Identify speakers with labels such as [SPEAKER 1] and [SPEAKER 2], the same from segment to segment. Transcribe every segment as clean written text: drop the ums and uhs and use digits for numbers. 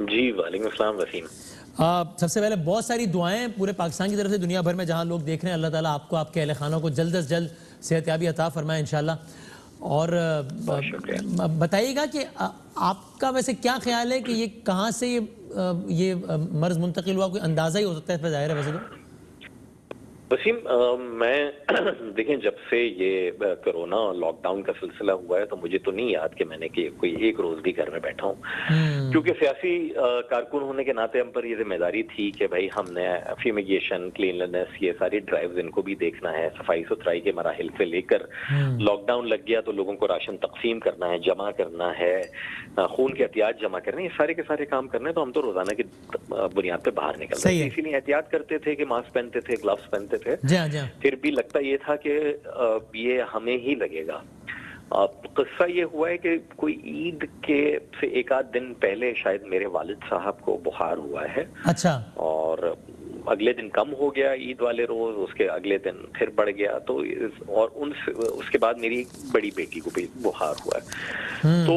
[SPEAKER 1] जी वालेकुम अस्सलाम वसीम।
[SPEAKER 2] सबसे पहले बहुत सारी दुआएं पूरे पाकिस्तान की तरफ से, दुनिया भर में जहां लोग देख रहे हैं। अल्लाह ताला आपको, आपके अहल खानों को जल्द से जल्द सेहतयाबी अता फरमाए इंशाल्लाह। और
[SPEAKER 1] बहुत शुक्रिया।
[SPEAKER 2] बताइएगा कि आपका वैसे क्या ख्याल है कि ये कहाँ से ये मर्ज मुंतकिल हुआ? कोई अंदाज़ा ही हो सकता है, पर ज़ाहिर है वैसे तो।
[SPEAKER 1] वसीम, मैं देखें जब से ये कोरोना और लॉकडाउन का सिलसिला हुआ है तो मुझे तो नहीं याद कि मैंने कि कोई एक रोज भी घर में बैठा हूँ, क्योंकि सियासी कारकुन होने के नाते हम पर ये जिम्मेदारी थी कि भाई हमने फ्यूमिगेशन, क्लीनलीनेस, ये सारी ड्राइव्स इनको भी देखना है। सफाई सुथराई के मराहिल से लेकर लॉकडाउन लग गया तो लोगों को राशन तकसीम करना है, जमा करना है, खून के एहतियात जमा करने, ये सारे के सारे काम करने। तो हम तो रोजाना की बुनियाद पे बाहर निकल रहे थे, इसीलिए एहतियात करते थे कि मास्क पहनते थे, ग्लव्स पहनते थे। फिर भी लगता ये था कि ये हमें ही लगेगा। किस्सा ये हुआ है कि कोई ईद के से एक आध दिन पहले शायद मेरे वालिद साहब को बुखार हुआ है।
[SPEAKER 2] अच्छा।
[SPEAKER 1] और अगले दिन कम हो गया, ईद वाले रोज, उसके अगले दिन फिर बढ़ गया। तो और उसके बाद मेरी बड़ी बेटी को भी बुखार हुआ है। तो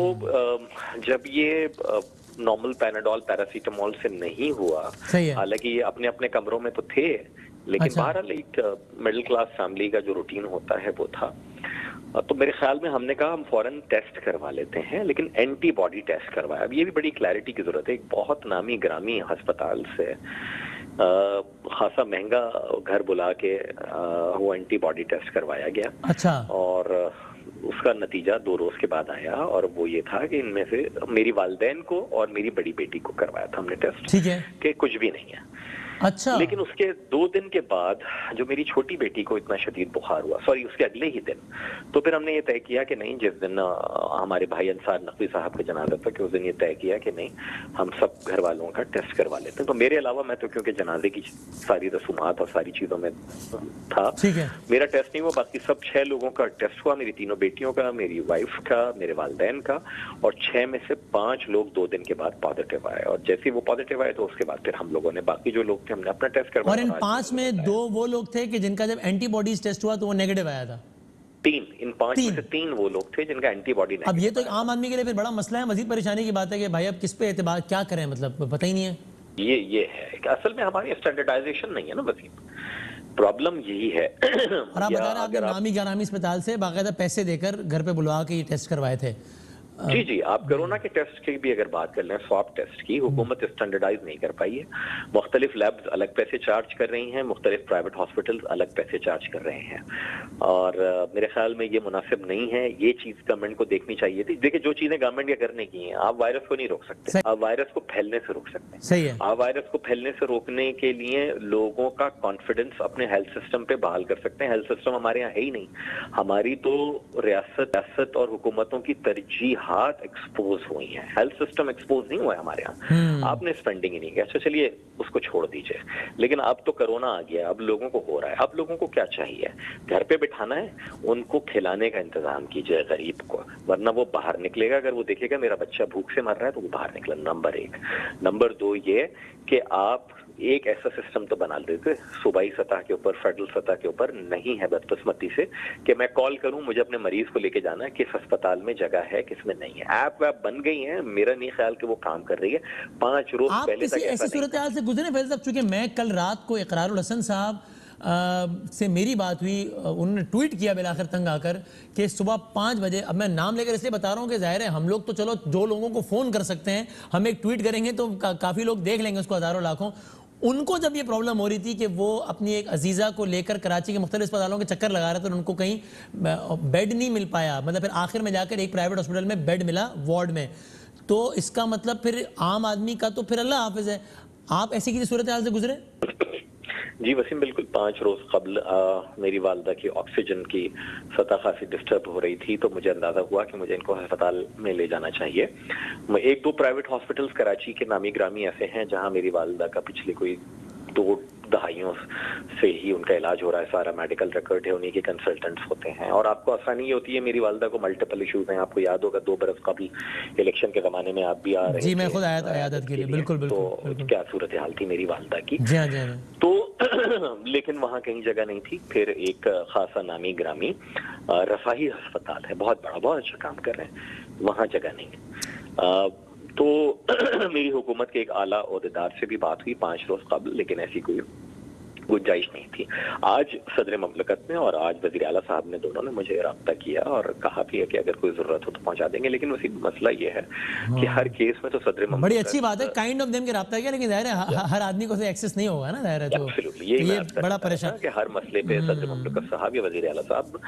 [SPEAKER 1] जब ये नॉर्मल पैनाडोल पैरासीटामोल से नहीं हुआ, हालांकि ये अपने अपने कमरों में तो थे, लेकिन बहरहाल एक मिडिल क्लास फैमिली का जो रूटीन होता है वो था। तो मेरे ख्याल में हमने कहा हम फौरन टेस्ट करवा लेते हैं, लेकिन एंटीबॉडी टेस्ट करवाया। अब ये भी बड़ी क्लैरिटी की जरूरत है। एक बहुत नामी ग्रामी अस्पताल से खासा महंगा घर बुला के वो एंटीबॉडी टेस्ट करवाया गया।
[SPEAKER 2] अच्छा।
[SPEAKER 1] और उसका नतीजा 2 रोज के बाद आया, और वो ये था कि इनमें से मेरी वालिदैन को और मेरी बड़ी बेटी को करवाया था हमने टेस्ट,
[SPEAKER 2] ठीक है,
[SPEAKER 1] कि कुछ भी नहीं है।
[SPEAKER 2] अच्छा।
[SPEAKER 1] लेकिन उसके 2 दिन के बाद जो मेरी छोटी बेटी को इतना शदीद बुखार हुआ, सॉरी उसके अगले ही दिन, तो फिर हमने ये तय किया कि नहीं, जिस दिन हमारे भाई अंसार नकवी साहब का जनाजा था, कि उस दिन ये तय किया कि नहीं, हम सब घर वालों का टेस्ट करवा लेते हैं। तो मेरे अलावा, मैं तो क्योंकि जनाजे की सारी रसूमात और सारी चीजों में था, मेरा टेस्ट नहीं हुआ। बाकी सब 6 लोगों का टेस्ट हुआ, मेरी तीनों बेटियों का, मेरी वाइफ का, मेरे वालिदैन का, और 6 में से 5 लोग 2 दिन के बाद पॉजिटिव आए। और जैसे ही वो पॉजिटिव आए तो उसके बाद फिर हम लोगों ने, बाकी जो लोग हमने अपना टेस्ट करवाया।
[SPEAKER 2] और इन 5 में 2 वो लोग थे कि जिनका जब एंटीबॉडीज टेस्ट हुआ तो वो नेगेटिव आया था।
[SPEAKER 1] 3 इन 5 में से 3 वो लोग थे जिनका एंटीबॉडी नेगेटिव।
[SPEAKER 2] अब ये तो आम आदमी के लिए फिर बड़ा मसला है, मजीद परेशानी की बात है कि भाई अब किस पे एतबार क्या करें, मतलब पता ही नहीं है।
[SPEAKER 1] ये है कि असल में हमारी स्टैंडर्डाइजेशन नहीं है ना वसीम, प्रॉब्लम यही है।
[SPEAKER 2] और आप बता रहे हैं आपने नामी ग्रामी अस्पताल से बाकायदा पैसे देकर घर पे बुलवा के ये टेस्ट करवाए थे।
[SPEAKER 1] जी जी, आप कोरोना के टेस्ट की भी अगर बात कर लें, स्वाब टेस्ट की, हुकूमत स्टैंडर्डाइज नहीं कर पाई है। मुख्तलिफ लैब्स अलग पैसे चार्ज कर रही हैं, मुख्तलिफ प्राइवेट हॉस्पिटल्स अलग पैसे चार्ज कर रहे हैं, और मेरे ख्याल में ये मुनासिब नहीं है। ये चीज गवर्नमेंट को देखनी चाहिए थी। देखिए, जो चीजें गवर्नमेंट के करने की हैं, आप वायरस को नहीं रोक सकते, आप वायरस को फैलने से रोक सकते हैं।
[SPEAKER 2] सही है।
[SPEAKER 1] आप वायरस को फैलने से रोकने के लिए लोगों का कॉन्फिडेंस अपने हेल्थ सिस्टम पे बहाल कर सकते हैं। हेल्थ सिस्टम हमारे यहाँ है ही नहीं। हमारी तो रियासत और हुकूमतों की तरजीहात एक्सपोज हुई है, हेल्थ सिस्टम एक्सपोज नहीं हुआ है हमारे यहाँ। आपने स्पेंडिंग ही नहीं किया। अच्छा चलिए उसको छोड़ दीजिए, लेकिन अब तो कोरोना आ गया, अब लोगों को हो रहा है। अब लोगों को क्या चाहिए? घर पे बिठाना है, उनको खिलाने का इंतजाम कीजिए गरीब को, वरना वो बाहर निकलेगा। अगर वो देखेगा मेरा बच्चा भूख से मर रहा है तो वो बाहर निकले, नंबर 1। नंबर 2 ये कि आप एक ऐसा सिस्टम तो बना देते सूबाई सतह के ऊपर, फेडरल सतह के ऊपर, नहीं है बदकिस्मती से, कि मैं कॉल करूं, मुझे अपने मरीज को लेके जाना है, किस अस्पताल में जगह है, किसमें नहीं है। ऐप वैप बन गई हैं, मेरा नहीं ख्याल कि वो काम कर रही है। 5 रोज पहले तक
[SPEAKER 2] ऐसी सूरत हाल से गुजरे फैज साहब? चूंकि मैं कल रात को इकरारुल हसन साहब से मेरी बात हुई, उन्होंने ट्वीट किया बिलाखिर तंग आकर कि सुबह 5 बजे, अब मैं नाम लेकर इसलिए बता रहा हूँ कि जाहिर है हम लोग तो चलो जो लोगों को फ़ोन कर सकते हैं, हम एक ट्वीट करेंगे तो काफ़ी लोग देख लेंगे उसको, हज़ारों लाखों। उनको जब ये प्रॉब्लम हो रही थी कि वो अपनी एक अजीज़ा को लेकर कराची के मुख्तलिफ अस्पतालों के चक्कर लगा रहे थे, उनको कहीं बेड नहीं मिल पाया, मतलब फिर आखिर में जाकर एक प्राइवेट हॉस्पिटल में बेड मिला, वार्ड में। तो इसका मतलब फिर आम आदमी का तो फिर अल्लाह हाफिज़ है। आप ऐसी किसी सूरत हाल से गुजरे?
[SPEAKER 1] जी वसीम, बिल्कुल 5 रोज कबल मेरी वालदा की ऑक्सीजन की सतह काफ़ी डिस्टर्ब हो रही थी, तो मुझे अंदाज़ा हुआ कि मुझे इनको अस्पताल में ले जाना चाहिए। 1-2 प्राइवेट हॉस्पिटल्स कराची के नामी ग्रामी ऐसे हैं जहां मेरी वालदा का पिछली कोई 2 दहाइयों से ही उनका इलाज हो रहा है, सारा मेडिकल रिकॉर्ड है, उन्हीं के कंसल्टेंट्स होते हैं। और आपको आसानी ये होती है, मेरी वालदा को मल्टीपल इश्यूज हैं, आपको याद होगा 2 बरस कबल इलेक्शन के ज़माने में आप भी आ रहे
[SPEAKER 2] जी, मैं खुद आया था इयादत के लिए। बिल्कुल बिल्कुल।
[SPEAKER 1] तो क्या सूरत हाल थी मेरी वालदा की।
[SPEAKER 2] जी हाँ, जी हाँ।
[SPEAKER 1] तो लेकिन वहाँ कहीं जगह नहीं थी। फिर एक खासा नामी ग्रामी रफाही अस्पताल है, बहुत बड़ा, बहुत अच्छा काम कर रहे हैं, वहाँ जगह नहीं। तो मेरी हुकूमत के एक आला ओहदेदार से भी बात हुई 5 रोज कबल, लेकिन ऐसी कोई गुंजाइश नहीं थी। आज सदर ममलकत ने और आज वज़ीर आला साहब ने, दोनों ने मुझे रब्ता किया और कहा भी है कि अगर कोई जरूरत हो तो पहुंचा देंगे। लेकिन उसी मसला ये है कि हर केस में तो सदर ममलकत,
[SPEAKER 2] बड़ी अच्छी बात है काइंड ऑफ देम के रब्ता किया, लेकिन जाहिर है हर आदमी को एक्सेस नहीं होगा ना, जाहिर है। तो
[SPEAKER 1] ये
[SPEAKER 2] बड़ा परेशान
[SPEAKER 1] कि हर मसले पे सदर ममलकत साहब या वज़ीर आला साहब,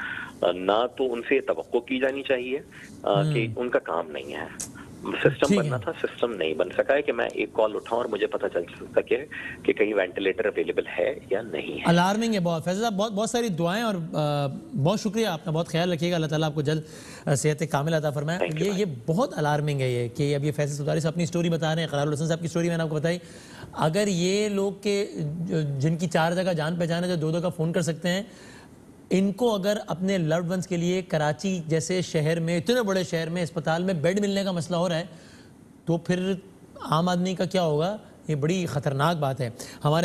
[SPEAKER 1] ना तो उनसे तवक्को की जानी चाहिए कि उनका काम नहीं है, सिस्टम बनना था, सिस्टम नहीं बन सका है कि मैं एक कॉल उठाऊं और मुझे पता चल सके कि कहीं वेंटिलेटर अवेलेबल है या नहीं है।
[SPEAKER 2] अलार्मिंग है बहुत। फैज़ल साहब बहुत सारी दुआएं और बहुत शुक्रिया, आपका बहुत ख्याल रखिएगा, अल्लाह ताला आपको जल्द सेहत कामिल अता फरमाए। ये बहुत अलार्मिंग है ये कि अब ये फैसल सुधारी से अपनी स्टोरी बता रहे हैं, इकरारुल हसन साहब की स्टोरी मैंने आपको बताई। अगर ये लोग के जिनकी 4 जगह जान पहचान है, जो 2 का फ़ोन कर सकते हैं, इनको अगर अपने लव्ड वंस के लिए कराची जैसे शहर में, इतने बड़े शहर में अस्पताल में बेड मिलने का मसला हो रहा है, तो फिर आम आदमी का क्या होगा? ये बड़ी ख़तरनाक बात है। हमारे